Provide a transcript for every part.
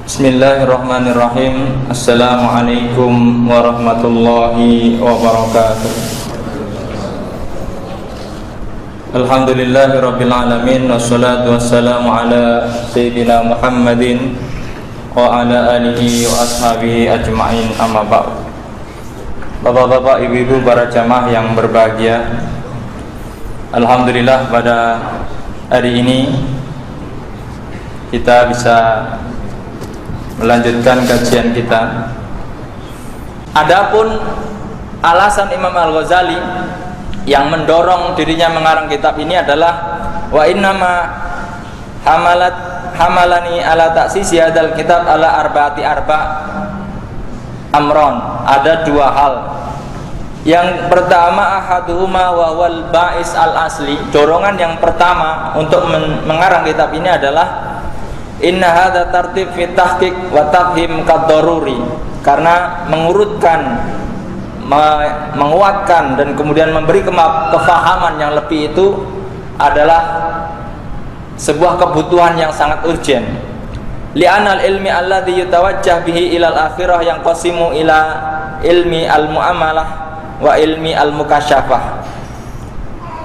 Bismillahirrahmanirrahim. Assalamualaikum warahmatullahi wabarakatuh. Alhamdulillahirabbil alamin, wassalatu wassalamu ala sayyidina Muhammadin wa ala alihi wa ashabihi ajma'in, amma ba'd. Bapak-bapak, ibu-ibu, para jamaah yang berbahagia, alhamdulillah pada hari ini kita bisa melanjutkan kajian kita. Adapun alasan Imam Al-Ghazali yang mendorong dirinya mengarang kitab ini adalah wa innama hamalani ala ta'sisi hadzal kitab ala arbaati amron. Ada dua hal. Yang pertama, ahaduhuma wa wal ba'is al-asli. Dorongan yang pertama untuk mengarang kitab ini adalah inna hadza tartib fi tahqiq wa tafhim kad-daruri, karena mengurutkan, menguatkan dan kemudian memberi kefahaman yang lebih itu adalah sebuah kebutuhan yang sangat urgen. Li'anal ilmi alladhi yutawajjah bihi ilal akhirah yang qasimu ila ilmi al-mu'amalah wa ilmi al-mukasyafah.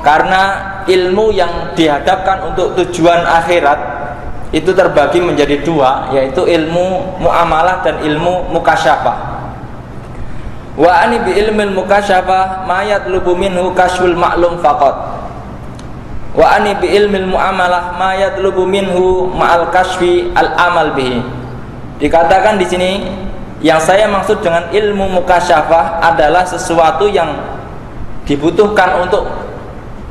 Karena ilmu yang dihadapkan untuk tujuan akhirat itu terbagi menjadi dua, yaitu ilmu muamalah dan ilmu mukasyafah. Wa ani bi ilmil mukasyafah ma yatlubu minhu kasyful ma'lum faqat. Wa ani bi ilmil muamalah ma yatlubu minhu ma'al kasyfi al-amal bihi. Dikatakan di sini yang saya maksud dengan ilmu mukasyafah adalah sesuatu yang dibutuhkan untuk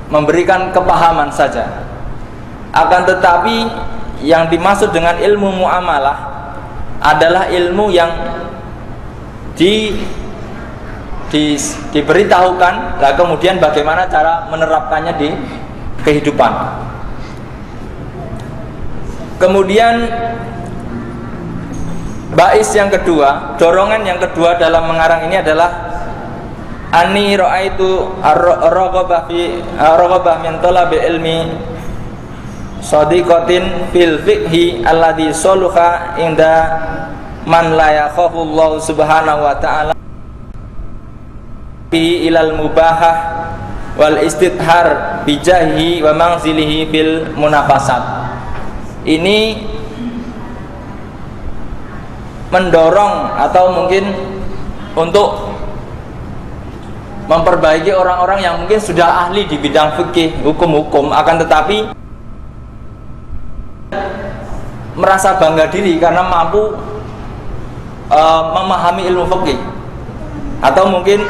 memberikan kepahaman saja. Akan tetapi yang dimaksud dengan ilmu muamalah adalah ilmu yang diberitahukan, lah kemudian bagaimana cara menerapkannya di kehidupan. Kemudian bais yang kedua, dorongan yang kedua dalam mengarang ini adalah ani ra'aitu ar-raghabah min talabil ilmi sadiqatin fil fiqhi alladhi soluha inda man la yakhafullahu subhanahu wa ta'ala bi ilal mubahah wal istidhar bijahi wa manzilihi bil munafasat. Ini mendorong atau mungkin untuk memperbaiki orang-orang yang mungkin sudah ahli di bidang fikih, hukum-hukum, akan tetapi merasa bangga diri karena mampu memahami ilmu fikih, atau mungkin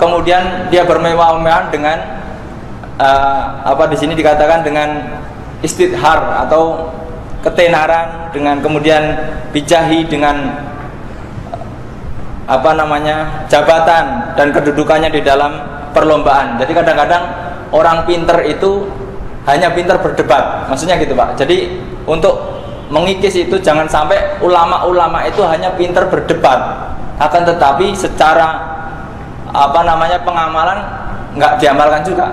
kemudian dia bermewah-mewahan dengan di sini dikatakan dengan istidhar atau ketenaran, dengan kemudian bijahi, dengan jabatan dan kedudukannya di dalam perlombaan. Jadi kadang-kadang orang pinter itu hanya pinter berdebat, maksudnya gitu Pak. Jadi untuk mengikis itu jangan sampai ulama-ulama itu hanya pinter berdebat, akan tetapi secara pengamalan nggak diamalkan juga.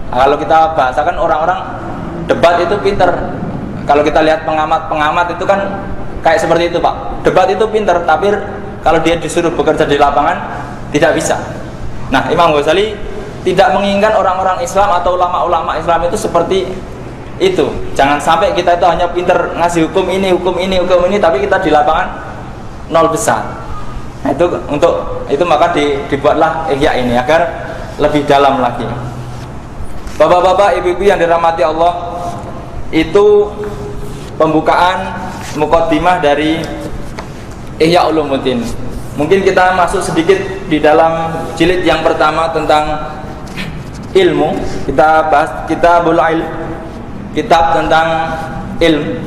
Kalau kita bahasakan orang-orang debat itu pinter, kalau kita lihat pengamat itu kan kayak seperti itu Pak. Debat itu pinter, tapi kalau dia disuruh bekerja di lapangan tidak bisa. Nah, Imam Ghazali tidak menginginkan orang-orang Islam atau ulama-ulama Islam itu seperti itu. Jangan sampai kita itu hanya pinter ngasih hukum ini, tapi kita di lapangan nol besar. Nah, itu maka dibuatlah ihya ini agar lebih dalam lagi. Bapak-bapak, ibu-ibu yang dirahmati Allah, itu pembukaan muqaddimah dari Ihya Ulumuddin. Mungkin kita masuk sedikit di dalam jilid yang pertama tentang ilmu. Kita bahas Kitabul Ilm, kitab tentang ilmu.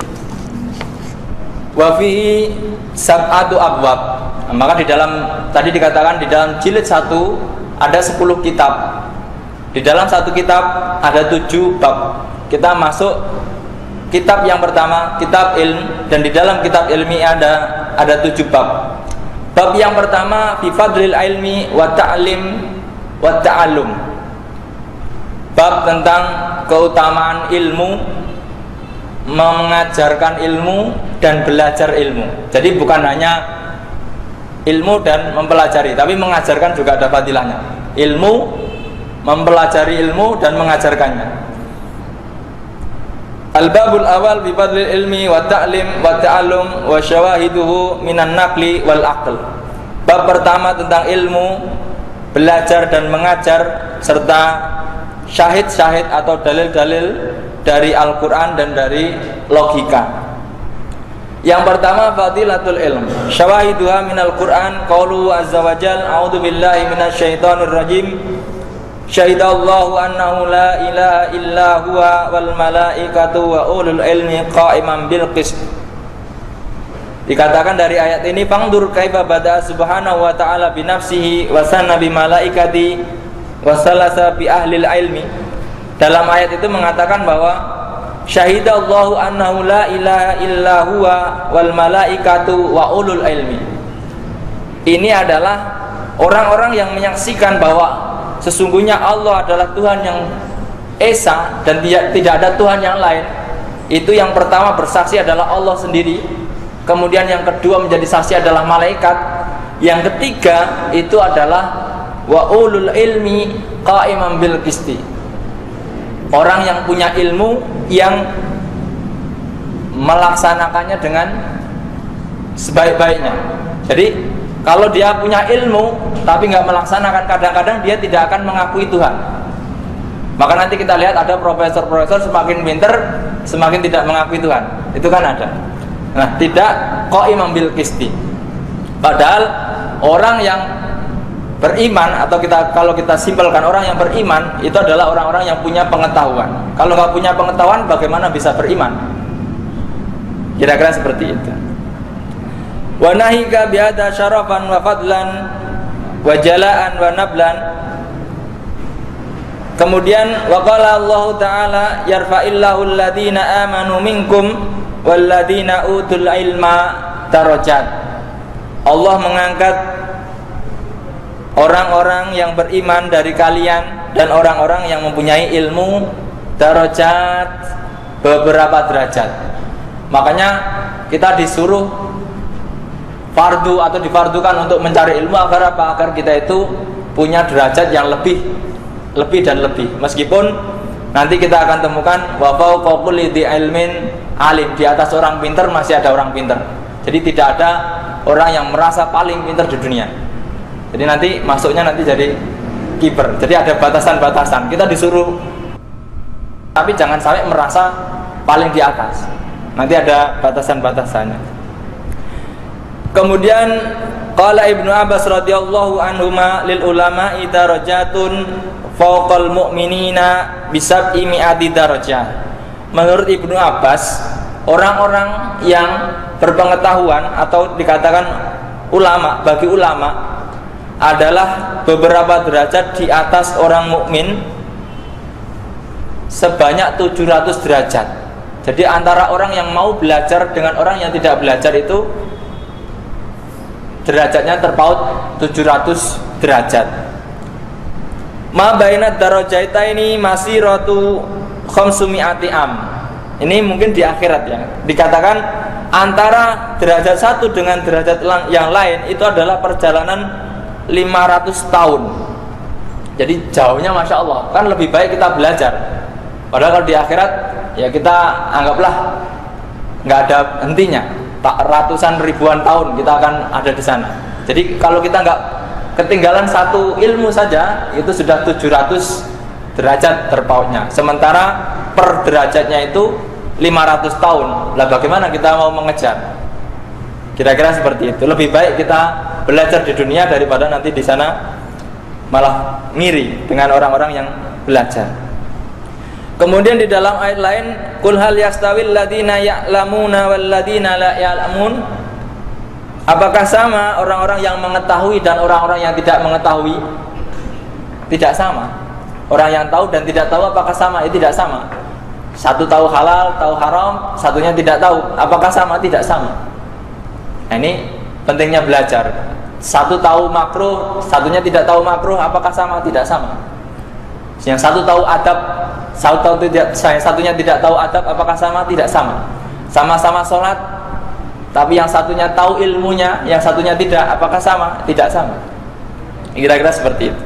Wa fihi sab'atu abwab. Maka tadi dikatakan di dalam jilid 1 ada 10 kitab. Di dalam satu kitab ada 7 bab. Kita masuk kitab yang pertama, kitab ilm, dan di dalam kitab ilmi ada 7 bab. Bab yang pertama fi fadlil ilmi wa ta'lim wa ta'allum. Bab tentang keutamaan ilmu mengajarkan ilmu dan belajar ilmu. Jadi bukan hanya ilmu dan mempelajari, tapi mengajarkan juga ada fadilahnya. Ilmu, mempelajari ilmu dan mengajarkannya. Al-babul awal bi fadlil ilmi wa ta'lim wa ta'allum wa syawahiduhu minan naqli wal aql. Bab pertama tentang ilmu, belajar dan mengajar, serta syahid-syahid atau dalil-dalil dari Al-Quran dan dari logika. Yang pertama, fadilatul ilm. Syawahiduha minal Quran qauluhu azza wa jal, a'udzu billahi minasyaitonir rajim. Syahidallahu annahu la ilaha illa huwa wal malaikatu wa ulul ilmi qa'iman bil qist. Dikatakan dari ayat ini, fangdur kaifa bada'a subhanahu wa ta'ala bi nafsihi wa sanna bi malaikati wa salasa bi ahlil ilmi. Dalam ayat itu mengatakan bahwa syahidallahu annahu la ilaha illa huwa wal malaikatu wa ulul ilmi. Ini adalah orang-orang yang menyaksikan bahwa sesungguhnya Allah adalah Tuhan yang esa dan tidak ada Tuhan yang lain. Itu yang pertama, bersaksi adalah Allah sendiri. Kemudian yang kedua menjadi saksi adalah malaikat. Yang ketiga itu adalah wa ulul ilmi qa'iman bil qisti. Orang yang punya ilmu yang melaksanakannya dengan sebaik-baiknya. Jadi kalau dia punya ilmu tapi nggak melaksanakan, kadang-kadang dia tidak akan mengakui Tuhan. Maka nanti kita lihat ada profesor-profesor semakin pinter semakin tidak mengakui Tuhan. Itu kan ada. Nah, tidak qa'iman bil qisti. Padahal orang yang beriman, atau kalau kita simpelkan, orang yang beriman itu adalah orang-orang yang punya pengetahuan. Kalau nggak punya pengetahuan, bagaimana bisa beriman? Kira-kira seperti itu. Wa nahika bi'ada syarafan wa fadlan wa jala'an wa nablan. Kemudian wa qala Allah Ta'ala yarfa'illahu alladhina amanu minkum walladzina utul ilma darajat. Allah mengangkat orang-orang yang beriman dari kalian dan orang-orang yang mempunyai ilmu darajat, beberapa derajat. Makanya kita disuruh fardu atau difardukan untuk mencari ilmu agar apa? Agar kita itu punya derajat yang lebih dan lebih. Meskipun nanti kita akan temukan wa fawqa kulli dzi ilmin alim, di atas orang pintar masih ada orang pintar. Jadi tidak ada orang yang merasa paling pintar di dunia. Jadi nanti masuknya nanti jadi kiper. Jadi ada batasan-batasan. Kita disuruh, tapi jangan sampai merasa paling di atas. Nanti ada batasan-batasannya. Kemudian qala Ibnu Abbas radhiyallahu anhuma lil ulama'i darajatun fawqal mu'minina bisab'i mi'ati darajah. Menurut Ibnu Abbas, orang-orang yang berpengetahuan atau dikatakan ulama, bagi ulama adalah beberapa derajat di atas orang mukmin sebanyak 700 derajat. Jadi antara orang yang mau belajar dengan orang yang tidak belajar itu derajatnya terpaut 700 derajat. Ma bainad darajaitaini masiratu khamsumi'ati am. Ini mungkin di akhirat ya. Dikatakan antara derajat satu dengan derajat yang lain itu adalah perjalanan 500 tahun. Jadi jauhnya Masya Allah. Kan lebih baik kita belajar. Padahal kalau di akhirat ya kita anggaplah nggak ada hentinya. Tak ratusan ribuan tahun kita akan ada di sana. Jadi kalau kita nggak ketinggalan satu ilmu saja itu sudah 700 derajat terpautnya. Sementara per derajatnya itu 500 tahun. Lah bagaimana kita mau mengejar? Kira-kira seperti itu. Lebih baik kita belajar di dunia daripada nanti di sana malah ngiri dengan orang-orang yang belajar. Kemudian di dalam ayat lain, qul hal yastawil ladzina ya'lamuna wal ladzina la ya'lamun. Apakah sama orang-orang yang mengetahui dan orang-orang yang tidak mengetahui? Tidak sama. Orang yang tahu dan tidak tahu apakah sama? Tidak sama. Satu tahu halal, tahu haram, satunya tidak tahu. Apakah sama? Tidak sama. Nah, ini pentingnya belajar. Satu tahu makruh, satunya tidak tahu makruh, apakah sama? Tidak sama. Yang satu tahu adab, satunya tidak tahu adab, apakah sama? Tidak sama. Sama-sama sholat, tapi yang satunya tahu ilmunya, yang satunya tidak, apakah sama? Tidak sama. Kira-kira seperti itu.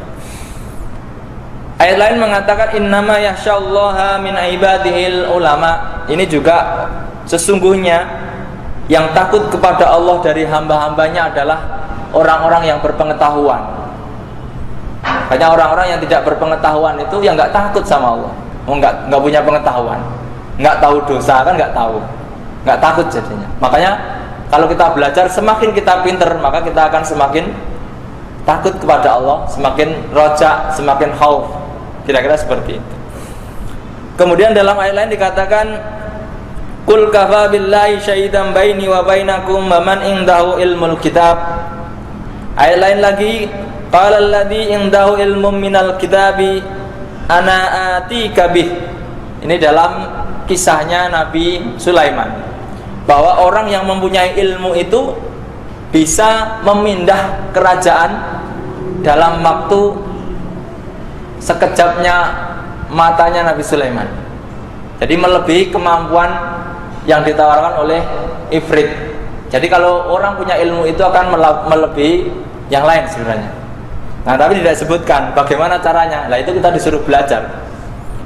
Ayat lain mengatakan innama yakhsyallaha min ibadihil ulama. Ini juga sesungguhnya yang takut kepada Allah dari hamba-hambanya adalah orang-orang yang berpengetahuan. Hanya orang-orang yang tidak berpengetahuan itu yang nggak takut sama Allah. Nggak punya pengetahuan, nggak tahu dosa kan, nggak tahu, nggak takut jadinya. Makanya kalau kita belajar, semakin kita pinter, maka kita akan semakin takut kepada Allah, semakin roja, semakin khauf. Kira-kira seperti itu. Kemudian dalam ayat lain dikatakan qul kafa billahi syahidan baini wa bainakum wa man indahu ilmul kitab. Ayat lain lagi qala alladzi indahu ilmum minal kitabi ana atika bih. Ini dalam kisahnya Nabi Sulaiman, bahwa orang yang mempunyai ilmu itu bisa memindah kerajaan dalam waktu sekejapnya matanya Nabi Sulaiman. Jadi melebihi kemampuan yang ditawarkan oleh Ifrit. Jadi kalau orang punya ilmu itu akan melebihi yang lain sebenarnya. Nah, tapi tidak disebutkan bagaimana caranya. Nah, itu kita disuruh belajar.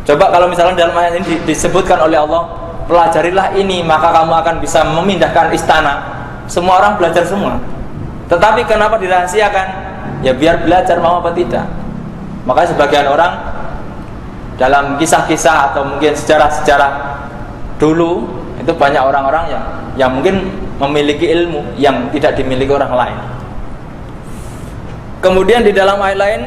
Coba kalau misalnya dalam ayat ini disebutkan oleh Allah, pelajarilah ini maka kamu akan bisa memindahkan istana. Semua orang belajar semua. Tetapi kenapa dirahasiakan? Ya biar belajar mau apa tidak. Makanya sebagian orang dalam kisah-kisah atau mungkin sejarah-sejarah dulu itu banyak orang-orang yang mungkin memiliki ilmu yang tidak dimiliki orang lain. Kemudian di dalam ayat lain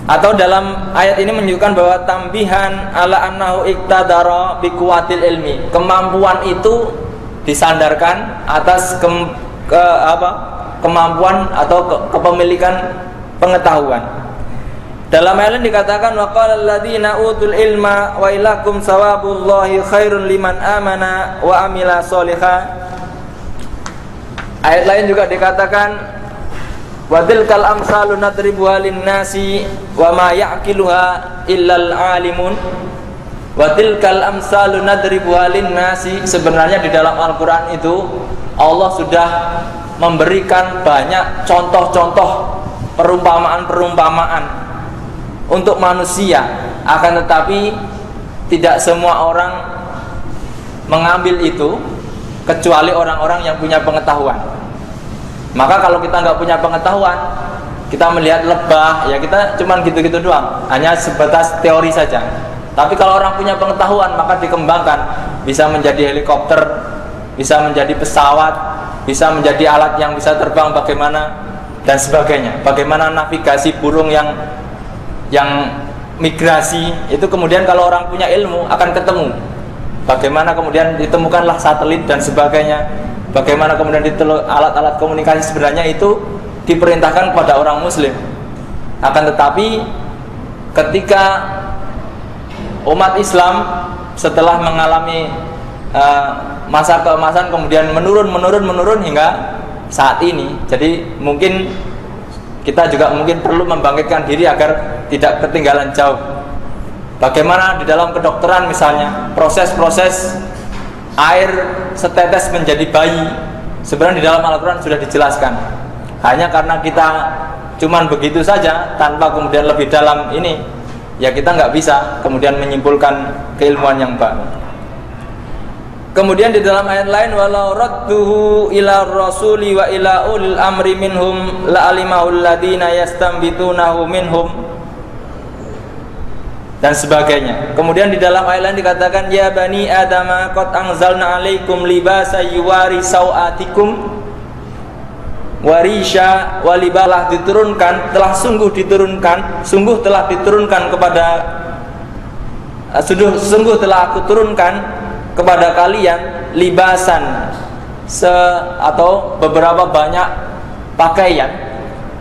atau dalam ayat ini menunjukkan bahwa tambihan ala annahu iktadara biquwatil ilmi. Kemampuan itu disandarkan atas kemampuan atau kepemilikan pengetahuan. Dalam ayat ini dikatakan wa qala alladziina utul ilma wa ilakum sawabullahi khairun liman amana wa amila sholihan. Ayat lain juga dikatakan wa tilkal amsalu nadribuha lin-nasi wa ma ya'qiluha illal alimun. Wa tilkal amsalu nadribuha lin-nasi. Sebenarnya di dalam Al-Qur'an itu Allah sudah memberikan banyak contoh-contoh perumpamaan-perumpamaan untuk manusia, akan tetapi tidak semua orang mengambil itu kecuali orang-orang yang punya pengetahuan. Maka kalau kita nggak punya pengetahuan, kita melihat lebah, ya kita cuman gitu-gitu doang, hanya sebatas teori saja. Tapi kalau orang punya pengetahuan, maka dikembangkan, bisa menjadi helikopter, bisa menjadi pesawat, bisa menjadi alat yang bisa terbang bagaimana dan sebagainya. Bagaimana navigasi burung yang migrasi itu, kemudian kalau orang punya ilmu akan ketemu. Bagaimana kemudian ditemukanlah satelit dan sebagainya. Bagaimana kemudian alat-alat komunikasi sebenarnya itu diperintahkan kepada orang muslim. Akan tetapi ketika umat Islam setelah mengalami masa keemasan kemudian menurun hingga saat ini. Jadi mungkin kita juga mungkin perlu membangkitkan diri agar tidak ketinggalan jauh. Bagaimana di dalam kedokteran misalnya, proses-proses air setetes menjadi bayi, sebenarnya di dalam Al-Quran sudah dijelaskan. Hanya karena kita cuman begitu saja tanpa kemudian lebih dalam ini, ya kita nggak bisa kemudian menyimpulkan keilmuan yang baru. Kemudian di dalam ayat lain walau radduhu ila rasuli wa ila ulil amri minhum la alimahul ladina yastambitunahu minhum dan sebagainya. Kemudian di dalam ayat lain dikatakan ya bani adama qad anzalna alaikum libasa yuwari sawatikum warisha walibalah diturunkan, sungguh telah aku turunkan kepada kalian libasan atau beberapa banyak pakaian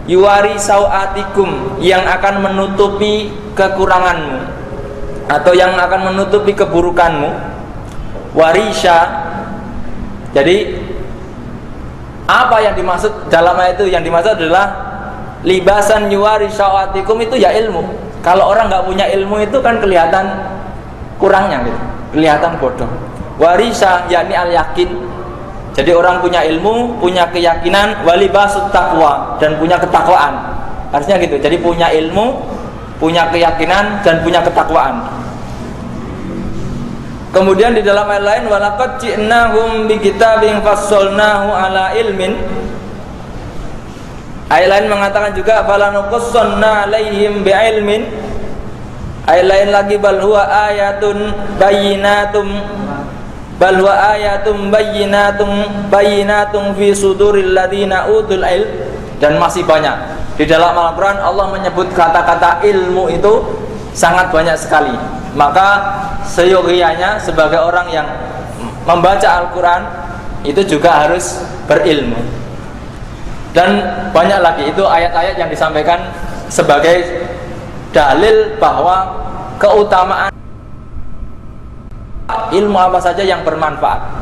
yuwari sawatikum yang akan menutupi kekuranganmu atau yang akan menutupi keburukanmu. Warisha, jadi apa yang dimaksud dalam ayat itu? Yang dimaksud adalah libasan yuwari sawatikum itu ya ilmu. Kalau orang nggak punya ilmu itu kan kelihatan kurangnya gitu, kelihatan bodoh. Warisa yakni al yakin. Jadi orang punya ilmu, punya keyakinan, walibasut taqwa, dan punya ketakwaan. Harusnya gitu. Jadi punya ilmu, punya keyakinan, dan punya ketakwaan. Kemudian di dalam ayat lain, walaqad ji'nahum bikitabin fassalnahu ala ilmin. Ayat lain mengatakan juga falanuqussanna alaihim bi'ilmin. Ayat lain lagi bal huwa ayatun bayyinatum bayyinatum fi suduril ladzina utul ilm. Dan masih banyak di dalam Al-Quran Allah menyebut kata-kata ilmu itu sangat banyak sekali. Maka seyogianya sebagai orang yang membaca Al-Quran itu juga harus berilmu. Dan banyak lagi itu ayat-ayat yang disampaikan sebagai dalil bahwa keutamaan ilmu apa saja yang bermanfaat.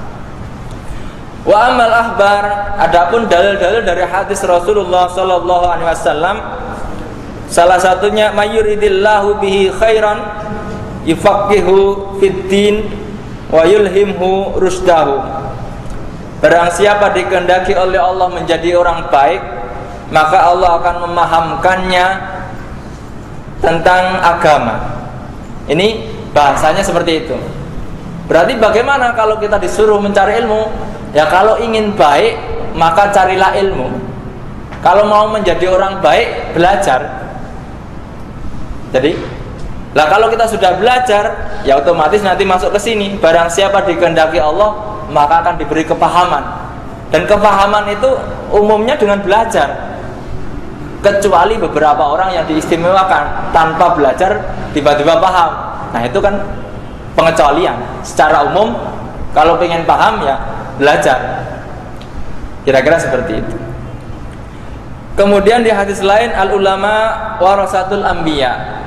Wa amal ahbar, adapun dalil-dalil dari hadis Rasulullah sallallahu alaihi wasallam, salah satunya mayuridillahu bihi khairan yufaqihu fid din wa yulhimhu rusdahu. Barang siapa dikehendaki oleh Allah menjadi orang baik, maka Allah akan memahamkannya tentang agama. Ini bahasanya seperti itu. Berarti bagaimana kalau kita disuruh mencari ilmu? Ya kalau ingin baik, maka carilah ilmu. Kalau mau menjadi orang baik, belajar. Jadi, lah kalau kita sudah belajar, ya otomatis nanti masuk ke sini. Barang siapa dikehendaki Allah, maka akan diberi kepahaman. Dan kepahaman itu umumnya dengan belajar. Kecuali beberapa orang yang diistimewakan, tanpa belajar tiba-tiba paham. Nah itu kan pengecualian. Secara umum kalau pengen paham ya belajar. Kira-kira seperti itu. Kemudian di hadis lain, al ulama warasatul anbiya.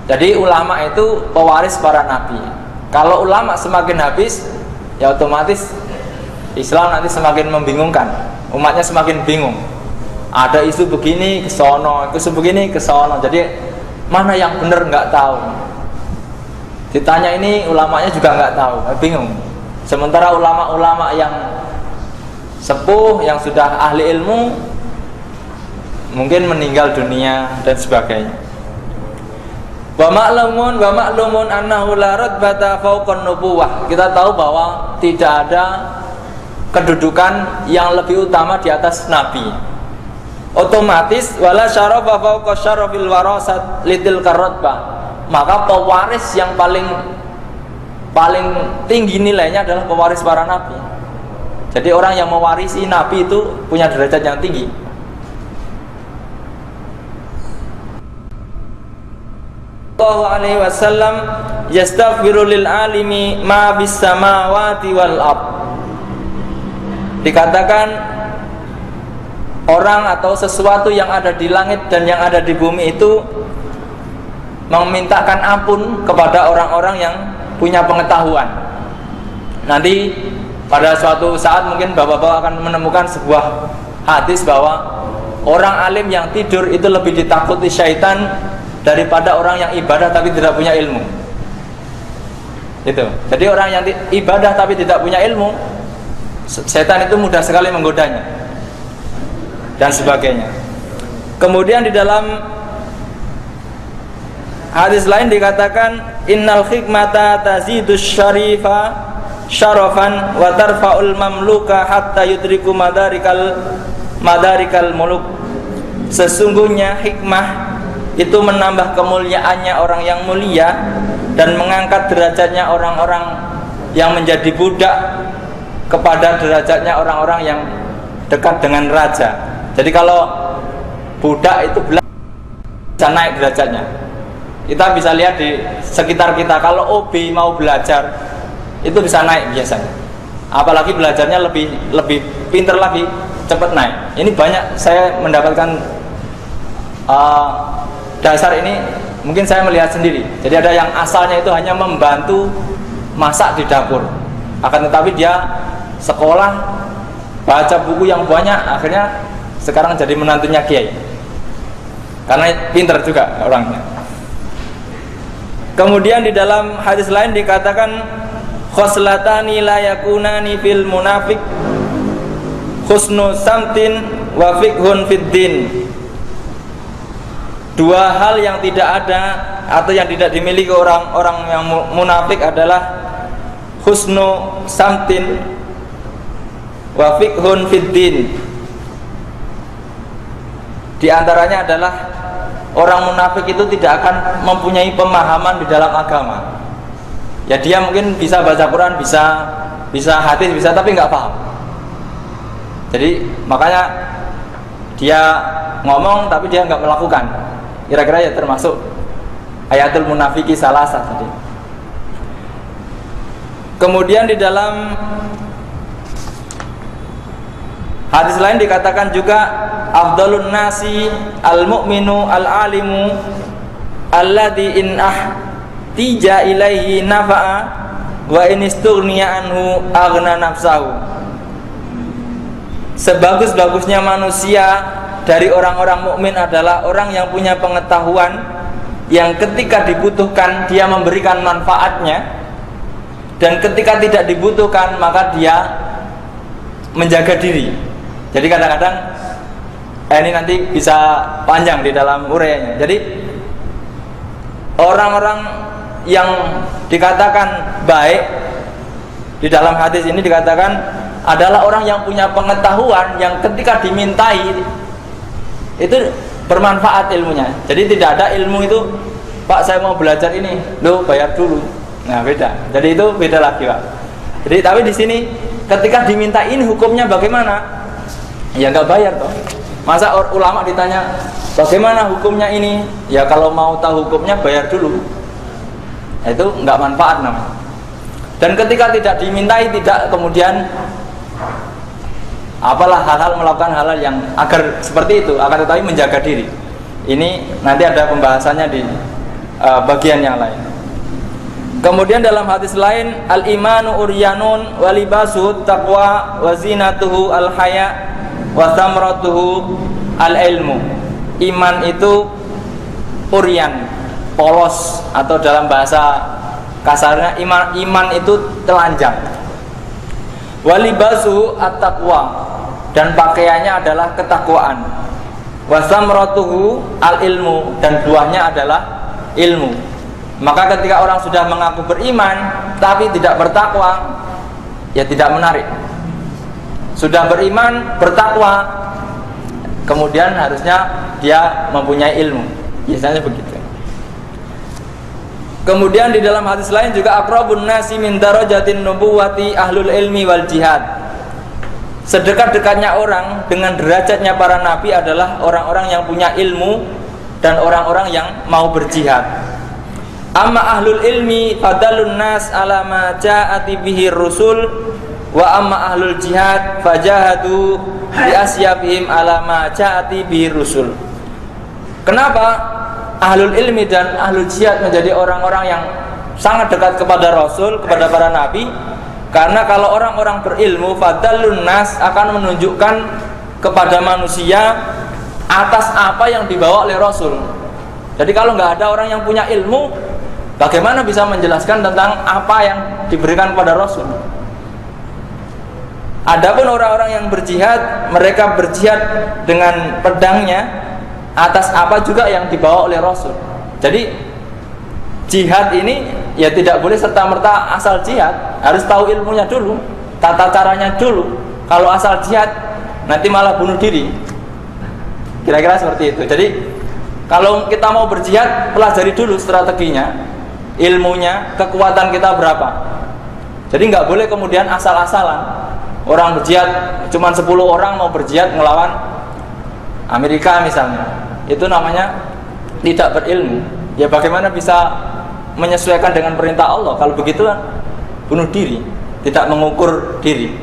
Jadi ulama itu pewaris para nabi. Kalau ulama semakin habis, ya otomatis Islam nanti semakin membingungkan, umatnya semakin bingung. Ada isu begini ke sono, isu begini ke sono. Jadi mana yang benar nggak tahu. Ditanya ini ulamanya juga nggak tahu, bingung. Sementara ulama-ulama yang sepuh, yang sudah ahli ilmu, mungkin meninggal dunia dan sebagainya. Wa ma'lumun annahu la radbata fawqan nubuwah. Kita tahu bahwa tidak ada kedudukan yang lebih utama di atas nabi. Otomatis wala syarafa fawqa syarafil warasat litil karatbah. Maka pewaris yang paling tinggi nilainya adalah pewaris para nabi. Jadi orang yang mewarisi nabi itu punya derajat yang tinggi. Sallallahu alaihi wasallam yastaghfiru lil alimi ma bis samawati wal ard. Dikatakan orang atau sesuatu yang ada di langit dan yang ada di bumi itu memintakan ampun kepada orang-orang yang punya pengetahuan. Nanti pada suatu saat mungkin bapak-bapak akan menemukan sebuah hadis bahwa orang alim yang tidur itu lebih ditakuti syaitan daripada orang yang ibadah tapi tidak punya ilmu. Itu. Jadi orang yang ibadah tapi tidak punya ilmu, setan itu mudah sekali menggodanya dan sebagainya. Kemudian di dalam hadis lain dikatakan innal hikmata tazidus syarifa syarafan wa tarfa'ul mamluka hatta yudriku madarikal muluk. Sesungguhnya hikmah itu menambah kemuliaannya orang yang mulia dan mengangkat derajatnya orang-orang yang menjadi budak kepada derajatnya orang-orang yang dekat dengan raja. Jadi kalau budak itu bisa naik derajatnya. Kita bisa lihat di sekitar kita, kalau OB mau belajar itu bisa naik biasanya. Apalagi belajarnya lebih pinter lagi, cepat naik. Ini banyak saya mendapatkan dasar ini, mungkin saya melihat sendiri. Jadi ada yang asalnya itu hanya membantu masak di dapur, akan tetapi dia sekolah, baca buku yang banyak, akhirnya sekarang jadi menantunya kiai. karena pintar juga orangnya. Kemudian di dalam hadis lain dikatakan khoslatani la yakunani fil munafiq husnu samtin wa fiqhun fid din. Dua hal yang tidak ada atau yang tidak dimiliki orang-orang yang munafik adalah husnu samtin wa fiqhun fid din. Di antaranya adalah orang munafik itu tidak akan mempunyai pemahaman di dalam agama. Ya dia mungkin bisa baca Quran, bisa hadis, bisa, tapi nggak paham. Jadi makanya dia ngomong tapi dia nggak melakukan. Kira-kira ya termasuk ayatul munafiki salasa tadi. Kemudian di dalam hadis lain dikatakan juga afdalun nasi al-mu'minu al-alimu alladhi in tija ilaihi nafa'a wa in istughniya anhu aghna nafsahu. Sebagus-bagusnya manusia dari orang-orang mukmin adalah orang yang punya pengetahuan, yang ketika dibutuhkan dia memberikan manfaatnya, dan ketika tidak dibutuhkan maka dia menjaga diri. Jadi kadang-kadang ini nanti bisa panjang di dalam uraiannya. Jadi orang-orang yang dikatakan baik di dalam hadis ini dikatakan adalah orang yang punya pengetahuan, yang ketika dimintai itu bermanfaat ilmunya. Jadi tidak ada ilmu itu, Pak saya mau belajar ini, lo bayar dulu. Nah beda. Jadi itu beda lagi Pak. Jadi tapi di sini ketika diminta ini hukumnya bagaimana? Ya nggak bayar toh. Masa ulama ditanya bagaimana hukumnya ini? Ya kalau mau tahu hukumnya bayar dulu. Nah, itu nggak manfaat namanya. Dan ketika tidak dimintai, tidak kemudian apalah hal-hal melakukan hal-hal yang agar seperti itu, akan tetapi menjaga diri. Ini nanti ada pembahasannya di bagian yang lain. Kemudian dalam hadis lain, al-imanu uryanun wa libasuhu taqwa wa zinatuhu al-haya wa thamratuhu al-ilmu. Iman itu uryan, polos, atau dalam bahasa kasarnya iman itu telanjang. Wa libasuhu at-taqwa, dan pakaiannya adalah ketakwaan. Wa thamratuhu al-ilmu, dan buahnya adalah ilmu. Maka ketika orang sudah mengaku beriman tapi tidak bertakwa, ya tidak menarik. Sudah beriman, bertakwa, kemudian harusnya dia mempunyai ilmu. Biasanya begitu. Kemudian di dalam hadis lain juga aqrabun nasi min darajatin nubuwati ahlul ilmi wal jihad. Sedekat-dekatnya orang dengan derajatnya para nabi adalah orang-orang yang punya ilmu dan orang-orang yang mau berjihad. Amma ahlul ilmi fadalun nas ala ma ja'ati bihi rusul wa amma ahlul jihad fajahadu bi asyabihim ala ma ja'ati bihi rusul. Kenapa ahlul ilmi dan ahlul jihad menjadi orang-orang yang sangat dekat kepada Rasul, kepada para nabi? Karena kalau orang-orang berilmu, fadalun nas akan menunjukkan kepada manusia atas apa yang dibawa oleh Rasul. Jadi kalau nggak ada orang yang punya ilmu, bagaimana bisa menjelaskan tentang apa yang diberikan kepada Rasul? Adapun orang-orang yang berjihad, mereka berjihad dengan pedangnya atas apa juga yang dibawa oleh Rasul. Jadi jihad ini ya tidak boleh serta-merta asal jihad, harus tahu ilmunya dulu, tata caranya dulu. Kalau asal jihad nanti malah bunuh diri. Kira-kira seperti itu. Jadi kalau kita mau berjihad, pelajari dulu strateginya, ilmunya, kekuatan kita berapa. Jadi nggak boleh kemudian asal-asalan. Orang berjihad cuma 10 orang mau berjihad ngelawan Amerika misalnya, itu namanya tidak berilmu. Ya bagaimana bisa menyesuaikan dengan perintah Allah? Kalau begitu kan bunuh diri, tidak mengukur diri.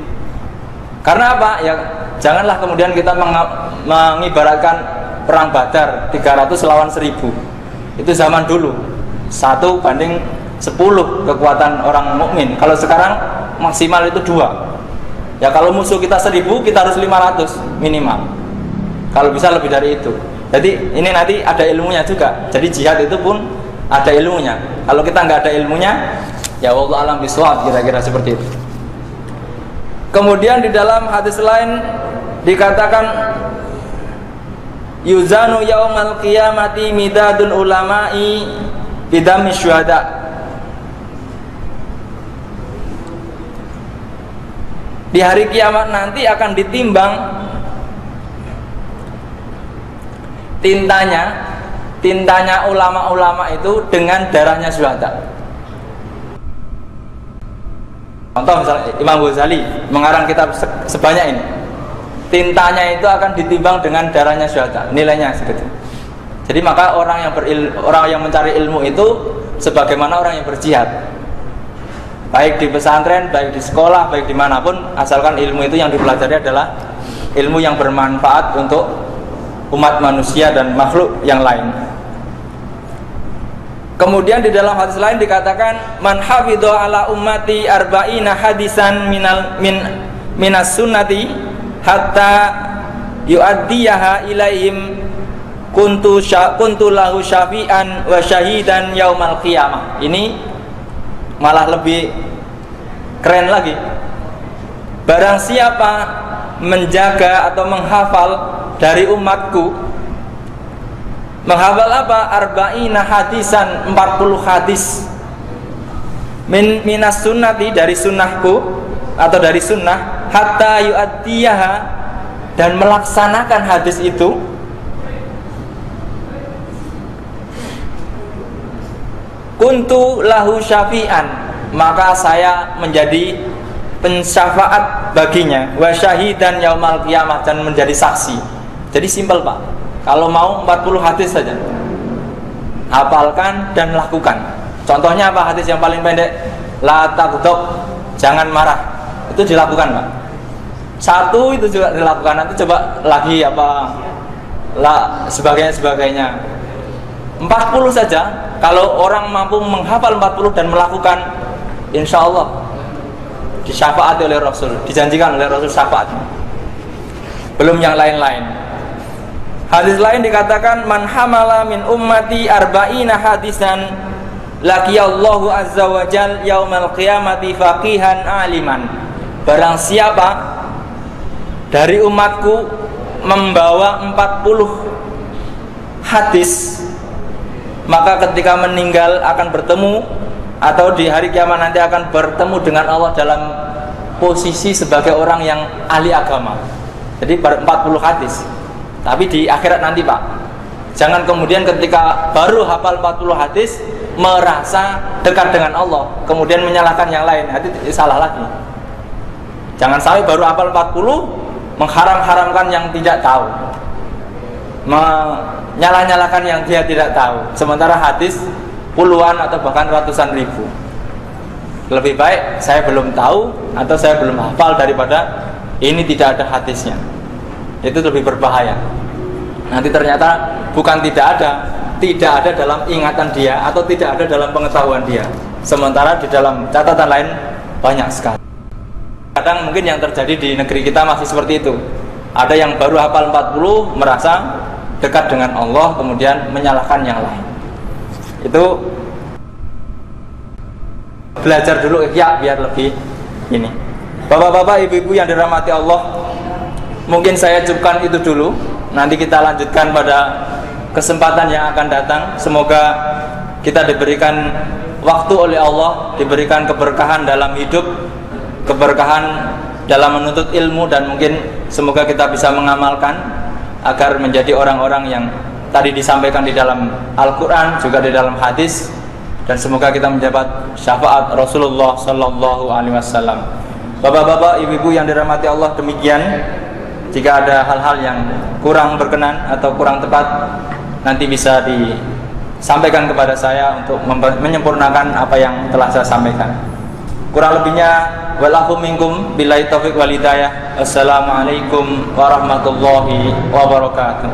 Karena apa? Ya janganlah kemudian kita mengibaratkan perang Badar 300 lawan 1000. Itu zaman dulu 1 banding 10 kekuatan orang mukmin. Kalau sekarang maksimal itu 2. Ya kalau musuh kita 1000, kita harus 500 minimal. Kalau bisa lebih dari itu. Jadi ini nanti ada ilmunya juga. Jadi jihad itu pun ada ilmunya. Kalau kita nggak ada ilmunya, ya wallahu alam bisawab, kira-kira seperti itu. Kemudian di dalam hadis lain dikatakan yuzanu yaumal qiyamati midadun ulama'i bidami syuhada. Di hari kiamat nanti akan ditimbang tintanya ulama-ulama itu dengan darahnya syuhada. Contoh misalnya Imam Ghazali mengarang kitab sebanyak ini, tintanya itu akan ditimbang dengan darahnya syuhada, nilainya segitu. Jadi maka orang yang mencari ilmu itu sebagaimana orang yang berjihad, baik di pesantren, baik di sekolah, baik dimanapun, asalkan ilmu itu yang dipelajari adalah ilmu yang bermanfaat untuk umat manusia dan makhluk yang lain. Kemudian di dalam hadis lain dikatakan man hafidha ala ummati arba'ina hadisan minas sunnati hatta yu'addiyaha ilaihim kuntu lahu syafi'an wa syahidan yaumal qiyamah. Ini malah lebih keren lagi. Barang siapa menjaga atau menghafal dari umatku, menghafal apa? Arba'ina hadisan, 40 hadis minas sunnati, dari sunnahku atau dari sunnah, hatta yu'addiyaha, dan melaksanakan hadis itu, kuntu lahu syafi'an, maka saya menjadi pensyafaat baginya, wa syahidan yaumal qiyamah, dan menjadi saksi. Jadi simpel Pak, kalau mau 40 hadis saja, hafalkan dan lakukan. Contohnya apa hadis yang paling pendek? La taghdab, jangan marah. Itu dilakukan Pak. Satu itu juga dilakukan. Nanti coba lagi apa, sebagainya. 40 saja. Kalau orang mampu menghafal 40 dan melakukan, insya Allah disyafaati oleh Rasul, dijanjikan oleh Rasul syafaat. Belum yang lain-lain. Hadis lain dikatakan man hamala min ummati arba'ina hadisan laqiyallahu azza wa jal yaumal qiyamati faqihan aliman. Barang siapa dari umatku membawa 40 hadis, maka ketika meninggal akan bertemu, atau di hari kiamat nanti akan bertemu dengan Allah dalam posisi sebagai orang yang ahli agama. Jadi 40 hadis. Tapi di akhirat nanti Pak, jangan kemudian ketika baru hafal 40 hadis merasa dekat dengan Allah, kemudian menyalahkan yang lain. Itu salah lagi. Jangan sampai baru hafal 40 mengharam-haramkan yang tidak tahu, menyalah-nyalahkan yang dia tidak tahu, sementara hadis puluhan atau bahkan ratusan ribu. Lebih baik saya belum tahu atau saya belum hafal daripada ini tidak ada hadisnya. Itu lebih berbahaya. Nanti ternyata bukan tidak ada dalam ingatan dia atau tidak ada dalam pengetahuan dia, sementara di dalam catatan lain banyak sekali. Kadang mungkin yang terjadi di negeri kita masih seperti itu. Ada yang baru hafal 40 merasa dekat dengan Allah, kemudian menyalahkan yang lain. Itu belajar dulu ya, biar lebih ini. Bapak-bapak, ibu-ibu yang dirahmati Allah, mungkin saya cukupkan itu dulu. Nanti kita lanjutkan pada kesempatan yang akan datang. Semoga kita diberikan waktu oleh Allah, diberikan keberkahan dalam hidup, keberkahan dalam menuntut ilmu, dan mungkin semoga kita bisa mengamalkan agar menjadi orang-orang yang tadi disampaikan di dalam Al-Quran, juga di dalam hadis, dan semoga kita mendapat syafaat Rasulullah Sallallahu Alaihi Wasallam. Bapak-bapak, ibu-ibu yang dirahmati Allah, demikian. Jika ada hal-hal yang kurang berkenan atau kurang tepat, nanti bisa disampaikan kepada saya untuk menyempurnakan apa yang telah saya sampaikan. Kurang lebihnya, walakum minkum billahi taufiq wal hidayah. Assalamualaikum warahmatullahi wabarakatuh.